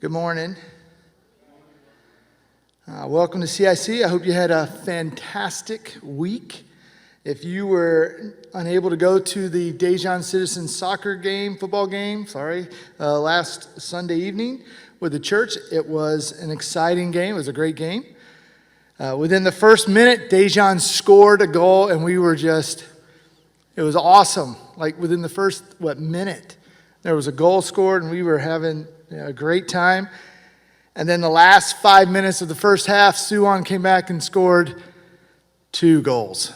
Good morning. Welcome to CIC. I hope you had a fantastic week. If you were unable to go to the Daejeon Citizens football game, last Sunday evening with the church, it was an exciting game. It was a great game. Within the first minute, Daejeon scored a goal, and it was awesome. Like within the first, minute, there was a goal scored, and we were having a great time. And then the last 5 minutes of the first half, Suwon came back and scored 2 goals.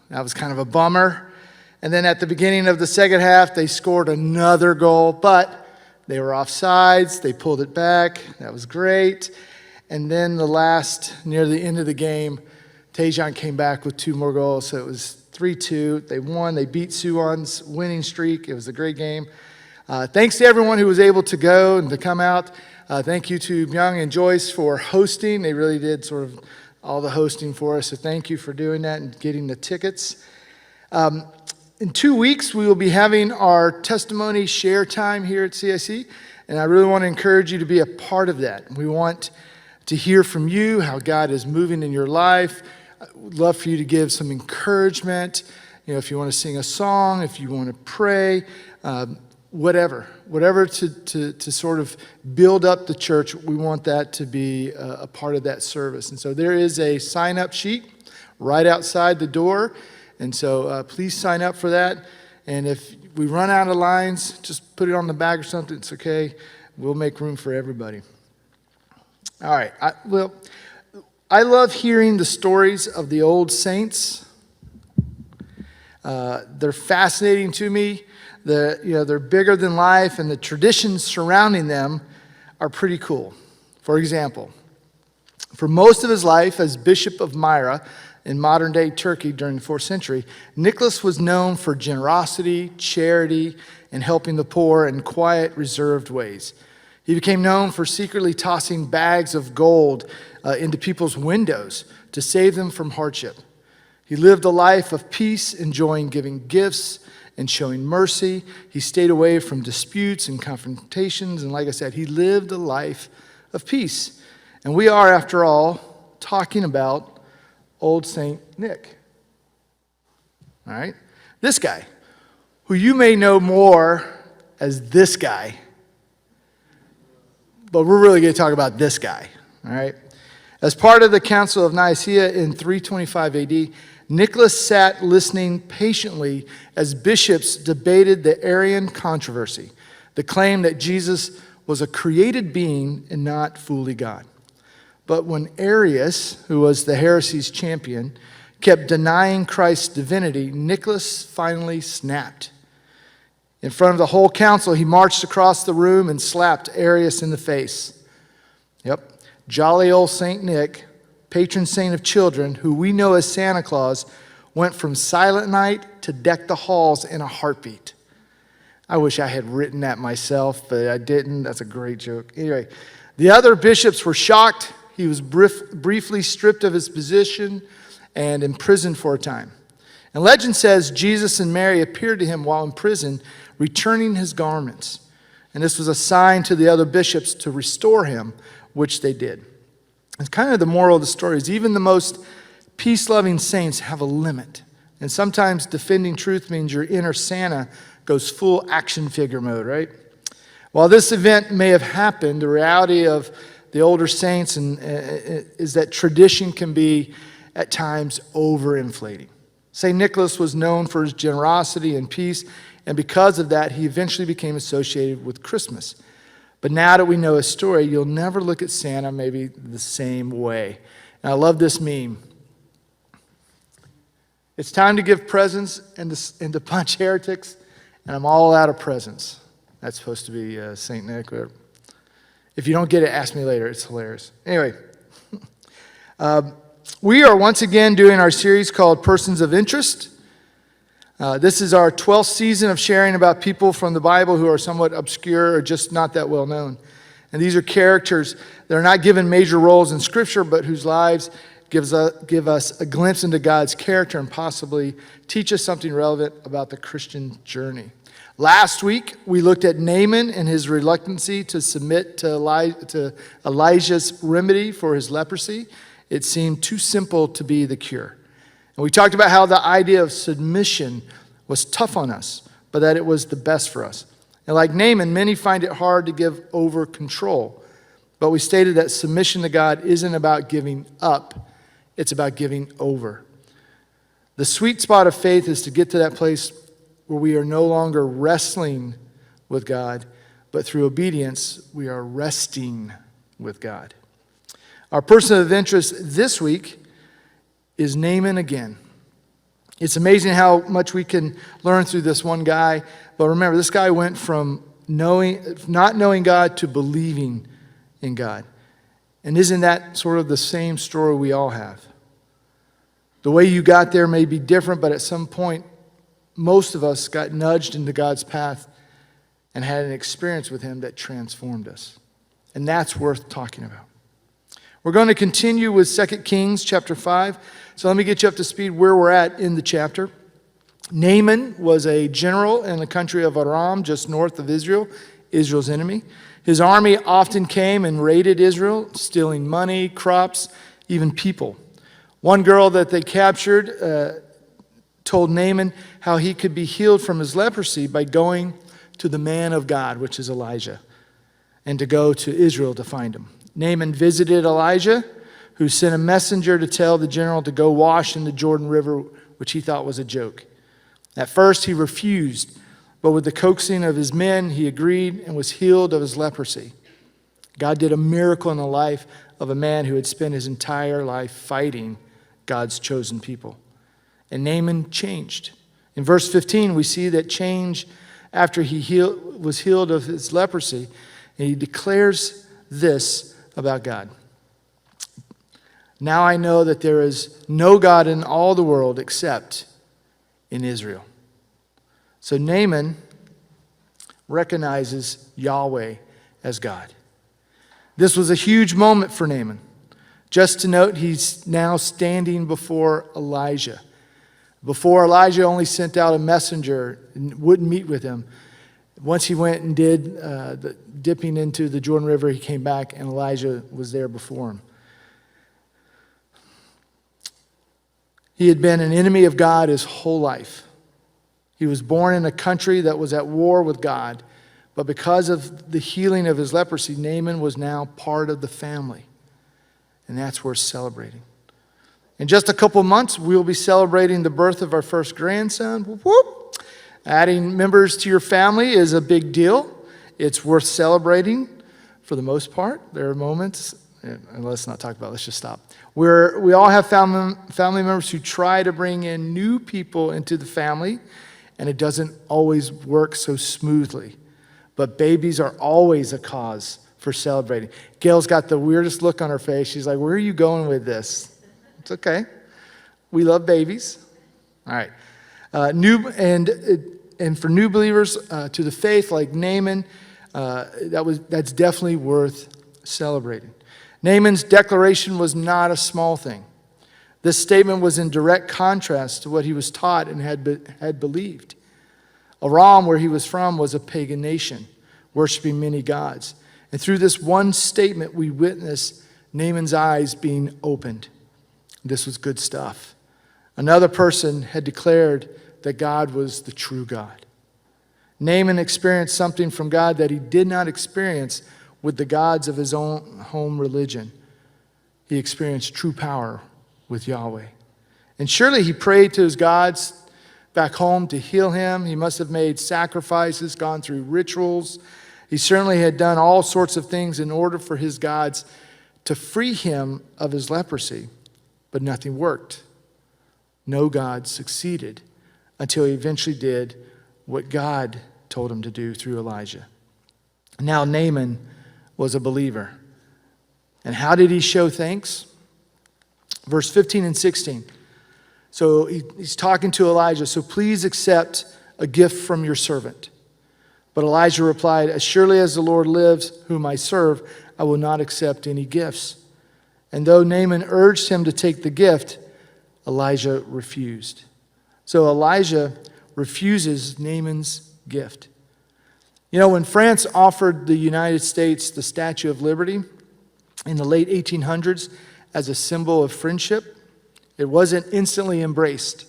That was kind of a bummer. And then at the beginning of the second half, they scored another goal, but they were offsides. They pulled it back. That was great. And then near the end of the game, Taejon came back with 2 more goals. So it was 3-2. They won. They beat Suwon's winning streak. It was a great game. Thanks to everyone who was able to go and to come out. Thank you to Myung and Joyce for hosting. They really did sort of all the hosting for us. So thank you for doing that and getting the tickets. In 2 weeks, we will be having our testimony share time here at CIC. And I really want to encourage you to be a part of that. We want to hear from you how God is moving in your life. I would love for you to give some encouragement. If you want to sing a song, if you want to pray, whatever to sort of build up the church, we want that to be a part of that service. And so there is a sign-up sheet right outside the door. And so please sign up for that. And if we run out of lines, just put it on the bag or something. It's okay. We'll make room for everybody. All right. I love hearing the stories of the old saints. They're fascinating to me. They're bigger than life, and the traditions surrounding them are pretty cool. For example, for most of his life as Bishop of Myra in modern-day Turkey during the 4th century, Nicholas was known for generosity, charity, and helping the poor in quiet, reserved ways. He became known for secretly tossing bags of gold into people's windows to save them from hardship. He lived a life of peace, enjoying giving gifts and showing mercy. He stayed away from disputes and confrontations. And like I said, he lived a life of peace. And we are, after all, talking about old Saint Nick. All right? This guy, who you may know more as this guy, but we're really going to talk about this guy. All right? As part of the Council of Nicaea in 325 AD, Nicholas sat listening patiently as bishops debated the Arian controversy, the claim that Jesus was a created being and not fully God. But when Arius, who was the heresy's champion, kept denying Christ's divinity, Nicholas finally snapped. In front of the whole council, he marched across the room and slapped Arius in the face. Yep, jolly old Saint Nick, patron saint of children, who we know as Santa Claus, went from Silent Night to Deck the Halls in a heartbeat. I wish I had written that myself, but I didn't. That's a great joke. Anyway, the other bishops were shocked. He was briefly stripped of his position and imprisoned for a time. And legend says Jesus and Mary appeared to him while in prison, returning his garments. And this was a sign to the other bishops to restore him, which they did. It's kind of the moral of the story is even the most peace-loving saints have a limit. And sometimes defending truth means your inner Santa goes full action figure mode, right? While this event may have happened, the reality of the older saints is that tradition can be, at times, overinflating. St. Nicholas was known for his generosity and peace, and because of that, he eventually became associated with Christmas. But now that we know his story, you'll never look at Santa maybe the same way. And I love this meme. It's time to give presents and to punch heretics, and I'm all out of presents. That's supposed to be St. Nick. If you don't get it, ask me later. It's hilarious. Anyway, we are once again doing our series called Persons of Interest. This is our 12th season of sharing about people from the Bible who are somewhat obscure or just not that well known. And these are characters that are not given major roles in Scripture, but whose lives give us a glimpse into God's character and possibly teach us something relevant about the Christian journey. Last week, we looked at Naaman and his reluctancy to submit to Elijah's remedy for his leprosy. It seemed too simple to be the cure. And we talked about how the idea of submission was tough on us, but that it was the best for us. And like Naaman, many find it hard to give over control. But we stated that submission to God isn't about giving up, it's about giving over. The sweet spot of faith is to get to that place where we are no longer wrestling with God, but through obedience, we are resting with God. Our person of interest this week is Naaman again. It's amazing how much we can learn through this one guy. But remember, this guy went from not knowing God to believing in God. And isn't that sort of the same story we all have? The way you got there may be different, but at some point, most of us got nudged into God's path and had an experience with him that transformed us. And that's worth talking about. We're going to continue with 2 Kings chapter 5. So let me get you up to speed where we're at in the chapter. Naaman was a general in the country of Aram, just north of Israel, Israel's enemy. His army often came and raided Israel, stealing money, crops, even people. One girl that they captured told Naaman how he could be healed from his leprosy by going to the man of God, which is Elijah, and to go to Israel to find him. Naaman visited Elijah, who sent a messenger to tell the general to go wash in the Jordan River, which he thought was a joke. At first, he refused, but with the coaxing of his men, he agreed and was healed of his leprosy. God did a miracle in the life of a man who had spent his entire life fighting God's chosen people. And Naaman changed. In verse 15, we see that change after he was healed of his leprosy, and he declares this about God. Now I know that there is no God in all the world except in Israel. So Naaman recognizes Yahweh as God. This was a huge moment for Naaman. Just to note, he's now standing before Elijah. Before, Elijah only sent out a messenger and wouldn't meet with him. Once he went and did the dipping into the Jordan River, he came back and Elijah was there before him. He had been an enemy of God his whole life. He was born in a country that was at war with God, but because of the healing of his leprosy, Naaman was now part of the family. And that's worth celebrating. In just a couple months, we'll be celebrating the birth of our first grandson. Whoop, whoop. Adding members to your family is a big deal. It's worth celebrating for the most part. There are moments, and let's not talk about it, let's just stop. We all have family members who try to bring in new people into the family, and it doesn't always work so smoothly. But babies are always a cause for celebrating. Gail's got the weirdest look on her face. She's like, where are you going with this? It's okay. We love babies. All right. And for new believers to the faith like Naaman, that's definitely worth celebrating. Naaman's declaration was not a small thing. This statement was in direct contrast to what he was taught and had believed. Aram, where he was from, was a pagan nation, worshiping many gods. And through this one statement, we witness Naaman's eyes being opened. This was good stuff. Another person had declared that God was the true God. Naaman experienced something from God that he did not experience with the gods of his own home religion. He experienced true power with Yahweh. And surely he prayed to his gods back home to heal him. He must have made sacrifices, gone through rituals. He certainly had done all sorts of things in order for his gods to free him of his leprosy. But nothing worked. No God succeeded until he eventually did what God told him to do through Elijah. Now Naaman was a believer. And how did he show thanks? Verse 15 and 16. So he's talking to Elijah. So please accept a gift from your servant. But Elijah replied, as surely as the Lord lives, whom I serve, I will not accept any gifts. And though Naaman urged him to take the gift, Elijah refused. So Elijah refuses Naaman's gift. You know, when France offered the United States the Statue of Liberty in the late 1800s as a symbol of friendship, it wasn't instantly embraced.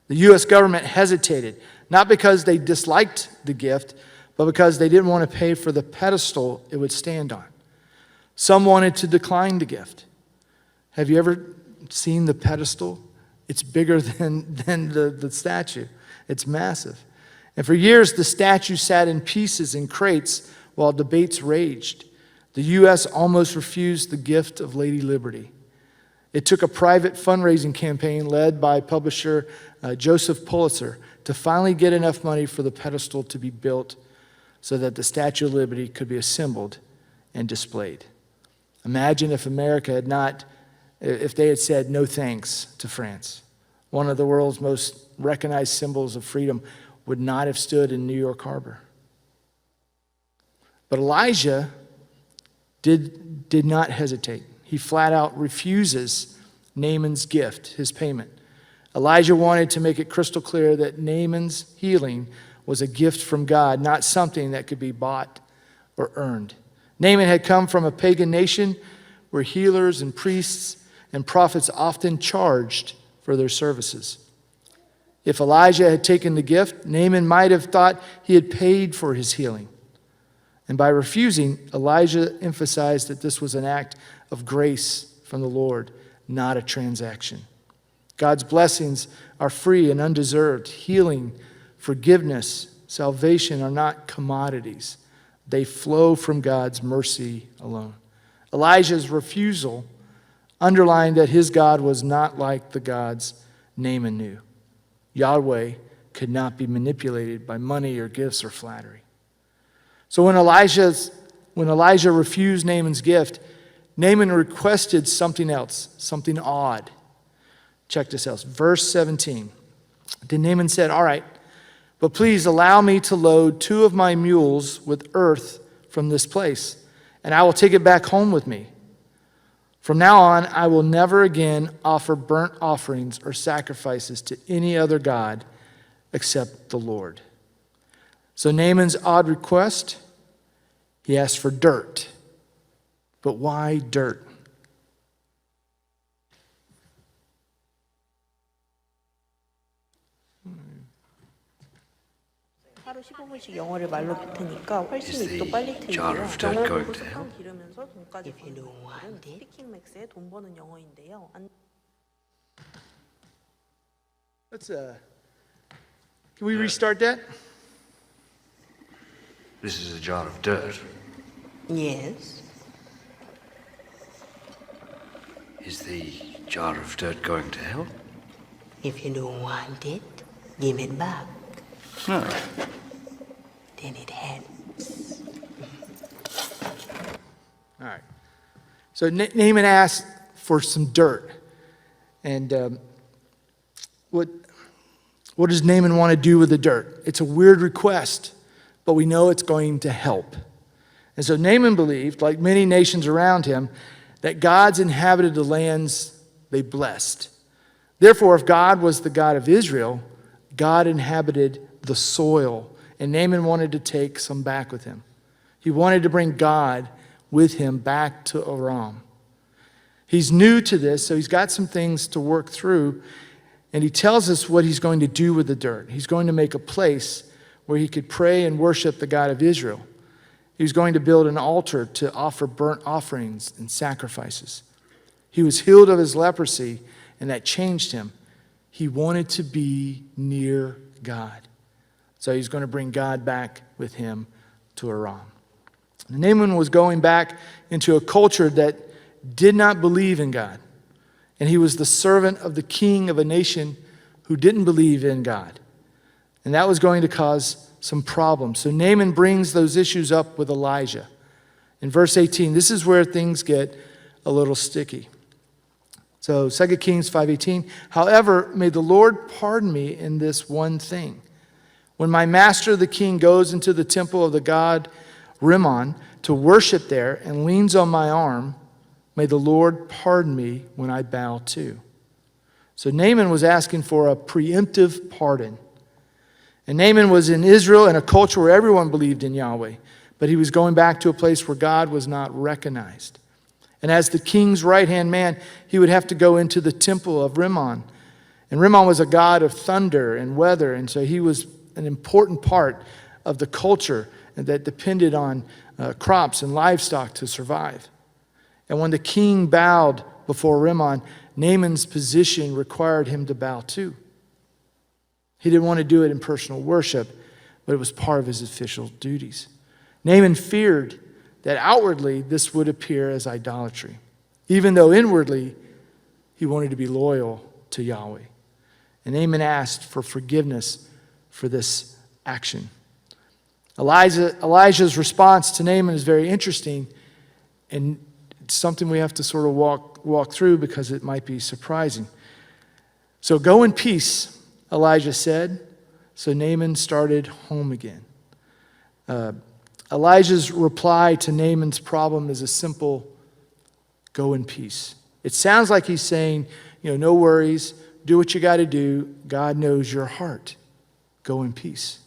The U.S. government hesitated, not because they disliked the gift, but because they didn't want to pay for the pedestal it would stand on. Some wanted to decline the gift. Have you ever seen the pedestal? It's bigger than the statue. It's massive. And for years, the statue sat in pieces in crates while debates raged. The U.S. almost refused the gift of Lady Liberty. It took a private fundraising campaign led by publisher Joseph Pulitzer to finally get enough money for the pedestal to be built so that the Statue of Liberty could be assembled and displayed. Imagine if America had not, if they had said no thanks to France. One of the world's most recognized symbols of freedom would not have stood in New York Harbor. But Elijah did not hesitate. He flat out refuses Naaman's gift, his payment. Elijah wanted to make it crystal clear that Naaman's healing was a gift from God, not something that could be bought or earned. Naaman had come from a pagan nation where healers and priests and prophets often charged for their services. If Elijah had taken the gift, Naaman might have thought he had paid for his healing. And by refusing, Elijah emphasized that this was an act of grace from the Lord, not a transaction. God's blessings are free and undeserved. Healing, forgiveness, salvation are not commodities. They flow from God's mercy alone. Elijah's refusal underlined that his God was not like the gods Naaman knew. Yahweh could not be manipulated by money or gifts or flattery. So when Elijah refused Naaman's gift, Naaman requested something else, something odd. Check this out. Verse 17. Then Naaman said, "All right, but please allow me to load 2 of my mules with earth from this place, and I will take it back home with me. From now on, I will never again offer burnt offerings or sacrifices to any other god except the Lord." So Naaman's odd request, he asked for dirt. But why dirt? 하루 15분씩 영어를 말로 뱉으니까 훨씬 입도 빨리 jar 트이고요. of dirt 영어를 going 보고 to 습관 hell? 기르면서 돈까지 버는 영어는 스피킹 맥스의 돈 버는 영어인데요. Can we restart that? This is a jar of dirt. Yes. Is the jar of dirt going to hell? If you don't want it, give it back. No. Then it helps. All right. So Naaman asked for some dirt. And what does Naaman want to do with the dirt? It's a weird request, but we know it's going to help. And so Naaman believed, like many nations around him, that gods inhabited the lands they blessed. Therefore, if God was the God of Israel, God inhabited the soil, and Naaman wanted to take some back with him. He wanted to bring God with him back to Aram. He's new to this, so he's got some things to work through, and he tells us what he's going to do with the dirt. He's going to make a place where he could pray and worship the God of Israel. He was going to build an altar to offer burnt offerings and sacrifices. He was healed of his leprosy, and that changed him. He wanted to be near God. So he's going to bring God back with him to Aram. Naaman was going back into a culture that did not believe in God. And he was the servant of the king of a nation who didn't believe in God. And that was going to cause some problems. So Naaman brings those issues up with Elijah. In verse 18, this is where things get a little sticky. So 2 Kings 5:18, "However, may the Lord pardon me in this one thing. When my master the king goes into the temple of the god Rimmon to worship there and leans on my arm, may the Lord pardon me when I bow too." So Naaman was asking for a preemptive pardon. And Naaman was in Israel in a culture where everyone believed in Yahweh, but he was going back to a place where God was not recognized. And as the king's right-hand man, he would have to go into the temple of Rimmon. And Rimmon was a god of thunder and weather, and so he was an important part of the culture that depended on crops and livestock to survive. And when the king bowed before Rimmon, Naaman's position required him to bow too. He didn't want to do it in personal worship, but it was part of his official duties. Naaman feared that outwardly this would appear as idolatry, even though inwardly he wanted to be loyal to Yahweh. And Naaman asked for forgiveness for this action. Elijah's response to Naaman is very interesting, and it's something we have to sort of walk through because it might be surprising. So go in peace, Elijah said. So Naaman started home again. Elijah's reply to Naaman's problem is a simple, go in peace. It sounds like he's saying, no worries, do what you got to do. God knows your heart. Go in peace.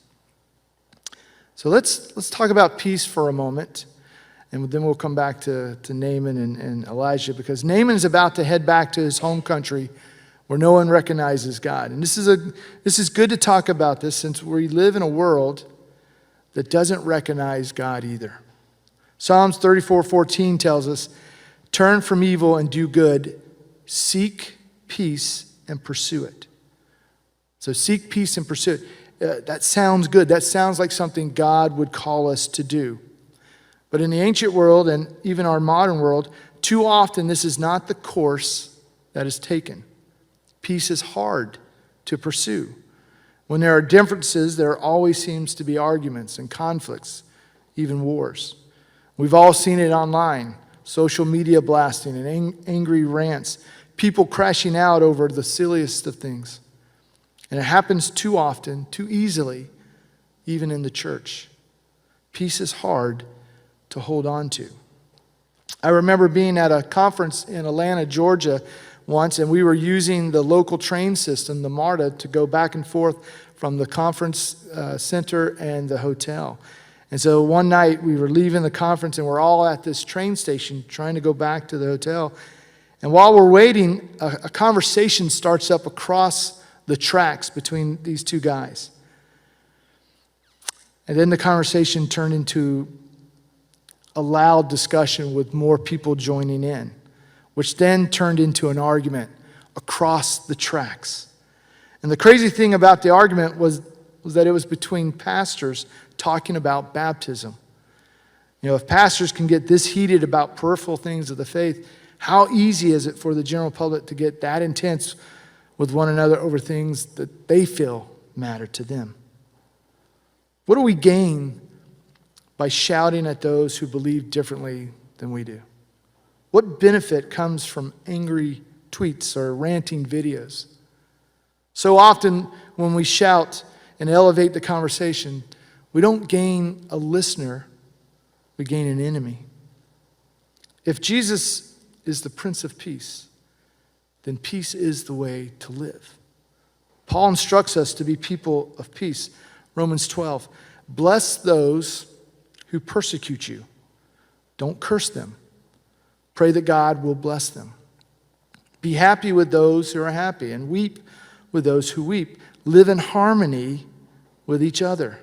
So let's talk about peace for a moment, and then we'll come back to Naaman and Elijah, because Naaman is about to head back to his home country where no one recognizes God. And this is good to talk about this, since we live in a world that doesn't recognize God either. Psalms 34:14 tells us, turn from evil and do good, seek peace and pursue it. So seek peace and pursue it. That sounds good. That sounds like something God would call us to do. But in the ancient world and even our modern world, too often this is not the course that is taken. Peace is hard to pursue. When there are differences, there always seems to be arguments and conflicts, even wars. We've all seen it online, social media blasting and angry rants, people crashing out over the silliest of things. And it happens too often, too easily, even in the church. Peace is hard to hold on to. I remember being at a conference in Atlanta, Georgia once, and we were using the local train system, the MARTA, to go back and forth from the conference center and the hotel. And so one night we were leaving the conference and we're all at this train station trying to go back to the hotel. And while we're waiting, a conversation starts up across the tracks between these two guys. And then the conversation turned into a loud discussion with more people joining in, which then turned into an argument across the tracks. And the crazy thing about the argument was that it was between pastors talking about baptism. If pastors can get this heated about peripheral things of the faith, how easy is it for the general public to get that intense with one another over things that they feel matter to them? What do we gain by shouting at those who believe differently than we do? What benefit comes from angry tweets or ranting videos? So often when we shout and elevate the conversation, we don't gain a listener, we gain an enemy. If Jesus is the Prince of Peace, then peace is the way to live. Paul instructs us to be people of peace. Romans 12, bless those who persecute you. Don't curse them. Pray that God will bless them. Be happy with those who are happy and weep with those who weep. Live in harmony with each other.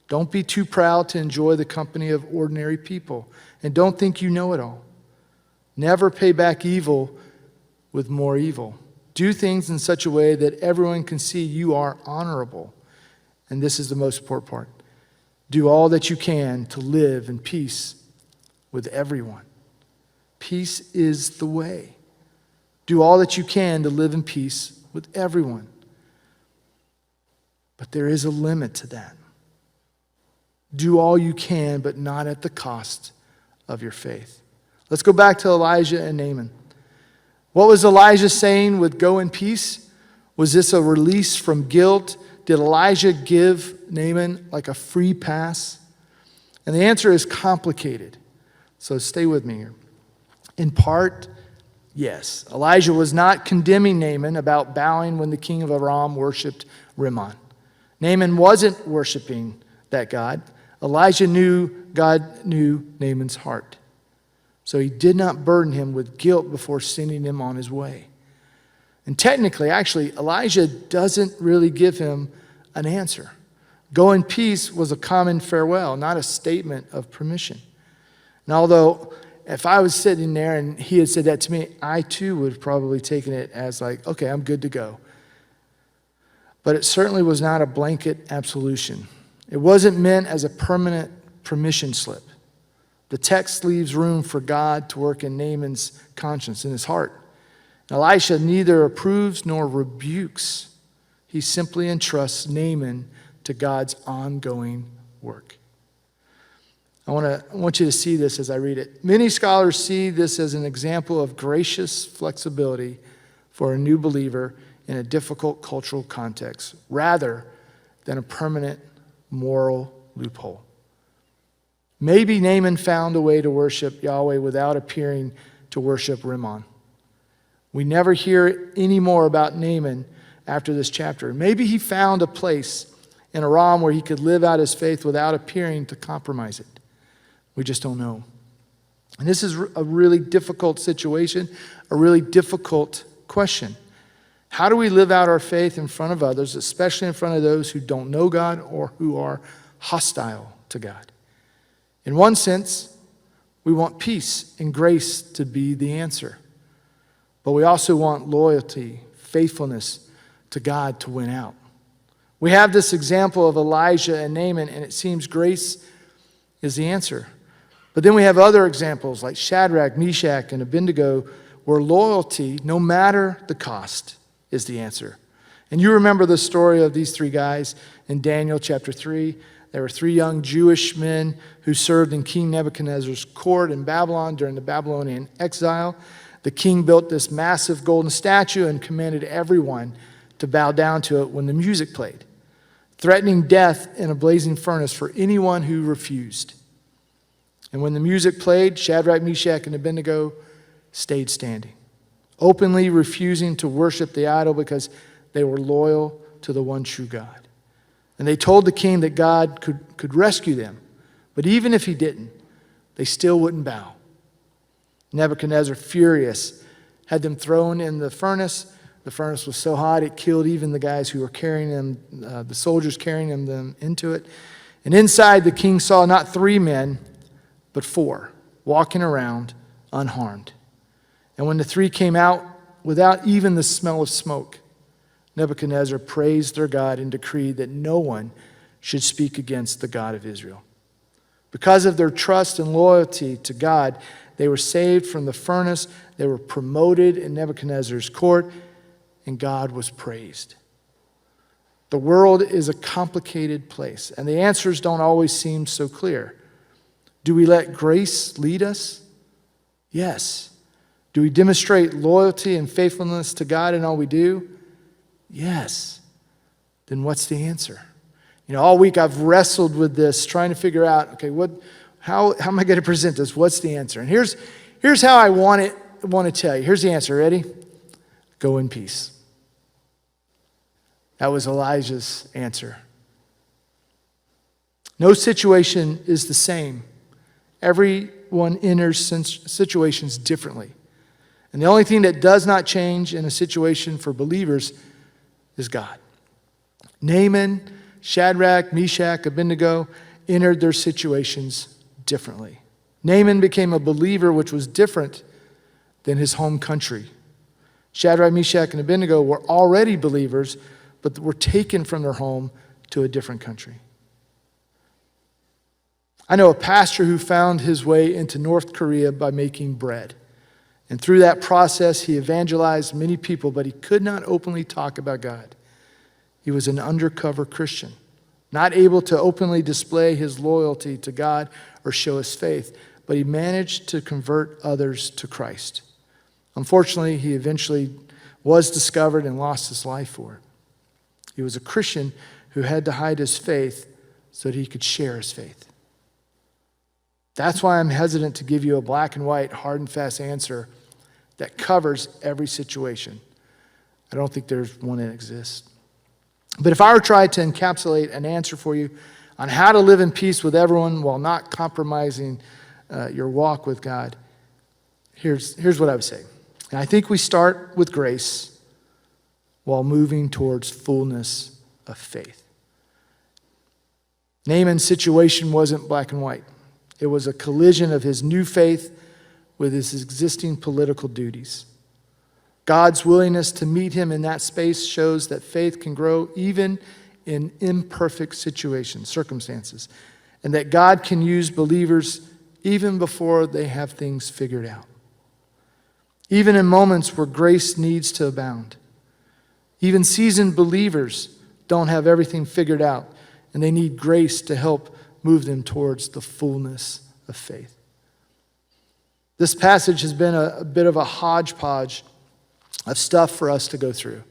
Don't be too proud to enjoy the company of ordinary people. And don't think you know it all. Never pay back evil with more evil. Do things in such a way that everyone can see you are honorable. And this is the most important part. Do all that you can to live in peace with everyone. Peace is the way. Do all that you can to live in peace with everyone. But there is a limit to that. Do all you can, but not at the cost of your faith. Let's go back to Elijah and Naaman. What was Elijah saying with go in peace? Was this a release from guilt? Did Elijah give Naaman like a free pass? And the answer is complicated. So stay with me here. In part, yes. Elijah was not condemning Naaman about bowing when the king of Aram worshipped Rimmon. Naaman wasn't worshiping that God. Elijah knew God knew Naaman's heart. So he did not burden him with guilt before sending him on his way. And technically, actually, Elijah doesn't really give him an answer. Go in peace was a common farewell, not a statement of permission. And although if I was sitting there and he had said that to me, I too would have probably taken it as like, okay, I'm good to go. But it certainly was not a blanket absolution. It wasn't meant as a permanent permission slip. The text leaves room for God to work in Naaman's conscience, in his heart. Elisha neither approves nor rebukes. He simply entrusts Naaman to God's ongoing work. I want you to see this as I read it. Many scholars see this as an example of gracious flexibility for a new believer in a difficult cultural context, rather than a permanent moral loophole. Maybe Naaman found a way to worship Yahweh without appearing to worship Rimmon. We never hear any more about Naaman after this chapter. Maybe he found a place in Aram where he could live out his faith without appearing to compromise it. We just don't know. And this is a really difficult situation, a really difficult question. How do we live out our faith in front of others, especially in front of those who don't know God or who are hostile to God? In one sense, we want peace and grace to be the answer. But we also want loyalty, faithfulness to God to win out. We have this example of Elijah and Naaman, and it seems grace is the answer. But then we have other examples like Shadrach, Meshach, and Abednego, where loyalty, no matter the cost, is the answer. And you remember the story of these three guys in Daniel chapter 3. There were three young Jewish men who served in King Nebuchadnezzar's court in Babylon during the Babylonian exile. The king built this massive golden statue and commanded everyone to bow down to it when the music played, threatening death in a blazing furnace for anyone who refused. And when the music played, Shadrach, Meshach, and Abednego stayed standing, openly refusing to worship the idol because they were loyal to the one true God. And they told the king that God could rescue them. But even if he didn't, they still wouldn't bow. Nebuchadnezzar, furious, had them thrown in the furnace. The furnace was so hot it killed even the guys who were carrying them, the soldiers carrying them into it. And inside the king saw not 3 men, but 4, walking around unharmed. And when the 3 came out without even the smell of smoke, Nebuchadnezzar praised their God and decreed that no one should speak against the God of Israel. Because of their trust and loyalty to God, they were saved from the furnace, they were promoted in Nebuchadnezzar's court, and God was praised. The world is a complicated place, and the answers don't always seem so clear. Do we let grace lead us? Yes. Do we demonstrate loyalty and faithfulness to God in all we do? Yes. Then what's the answer? All week I've wrestled with this, trying to figure out, okay, how am I going to present this? What's the answer? And here's how I want to tell you. Here's the answer. Ready? Go in peace. That was Elijah's answer. No situation is the same. Everyone enters situations differently. And the only thing that does not change in a situation for believers is God. Naaman, Shadrach, Meshach, Abednego entered their situations differently. Naaman became a believer, which was different than his home country. Shadrach, Meshach, and Abednego were already believers, but were taken from their home to a different country. I know a pastor who found his way into North Korea by making bread. And through that process, he evangelized many people, but he could not openly talk about God. He was an undercover Christian, not able to openly display his loyalty to God or show his faith, but he managed to convert others to Christ. Unfortunately, he eventually was discovered and lost his life for it. He was a Christian who had to hide his faith so that he could share his faith. That's why I'm hesitant to give you a black and white, hard and fast answer that covers every situation. I don't think there's one that exists. But if I were to try to encapsulate an answer for you on how to live in peace with everyone while not compromising your walk with God, here's what I would say. And I think we start with grace while moving towards fullness of faith. Naaman's situation wasn't black and white. It was a collision of his new faith with his existing political duties. God's willingness to meet him in that space shows that faith can grow even in imperfect circumstances, and that God can use believers even before they have things figured out. Even in moments where grace needs to abound. Even seasoned believers don't have everything figured out, and they need grace to help move them towards the fullness of faith. This passage has been a bit of a hodgepodge of stuff for us to go through.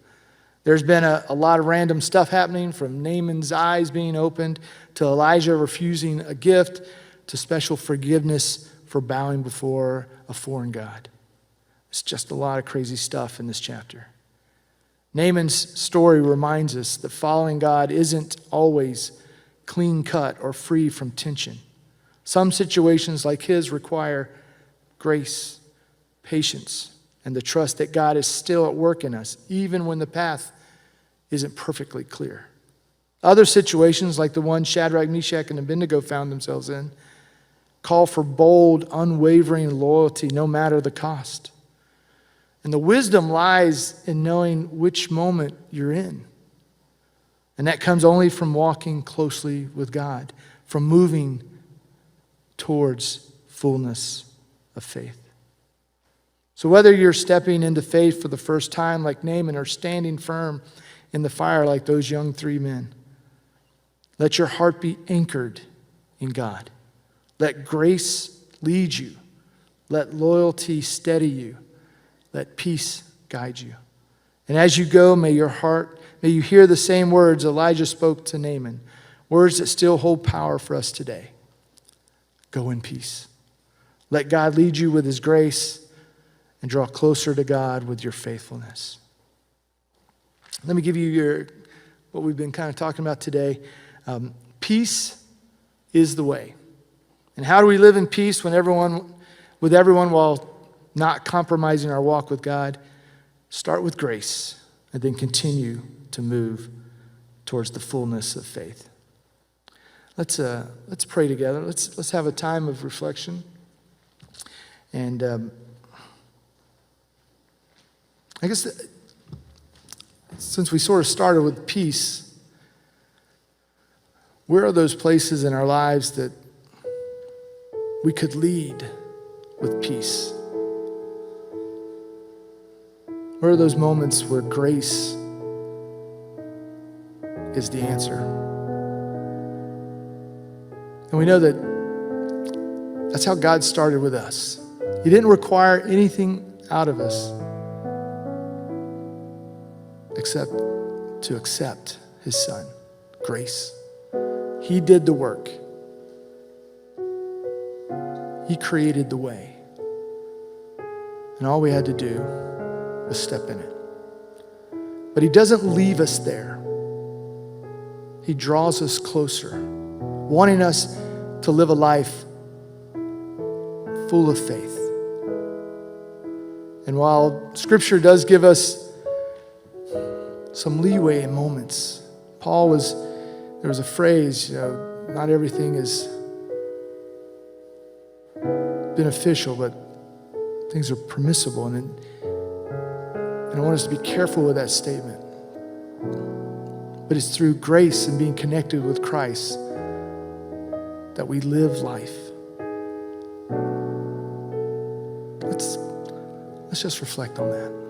There's been a lot of random stuff happening, from Naaman's eyes being opened, to Elijah refusing a gift, to special forgiveness for bowing before a foreign god. It's just a lot of crazy stuff in this chapter. Naaman's story reminds us that following God isn't always clean cut or free from tension. Some situations like his require grace, patience, and the trust that God is still at work in us, even when the path isn't perfectly clear. Other situations, like the one Shadrach, Meshach, and Abednego found themselves in, call for bold, unwavering loyalty no matter the cost. And the wisdom lies in knowing which moment you're in. And that comes only from walking closely with God, from moving towards fullness of faith. So whether you're stepping into faith for the first time like Naaman, or standing firm in the fire like those young 3 men, let your heart be anchored in God. Let grace lead you. Let loyalty steady you. Let peace guide you. And as you go, may you hear the same words Elijah spoke to Naaman, words that still hold power for us today. Go in peace. Let God lead you with his grace, and draw closer to God with your faithfulness. Let me give you what we've been kind of talking about today. Peace is the way. And how do we live in peace with everyone while not compromising our walk with God? Start with grace, and then continue to move towards the fullness of faith. Let's pray together. Let's have a time of reflection. And I guess since we sort of started with peace, where are those places in our lives that we could lead with peace? Where are those moments where grace is the answer? And we know that that's how God started with us. He didn't require anything out of us except to accept his son, grace. He did the work. He created the way. And all we had to do was step in it. But he doesn't leave us there. He draws us closer, wanting us to live a life full of faith. And while Scripture does give us some leeway in moments, there was a phrase, not everything is beneficial, but things are permissible. And I want us to be careful with that statement. But it's through grace and being connected with Christ that we live life. Let's just reflect on that.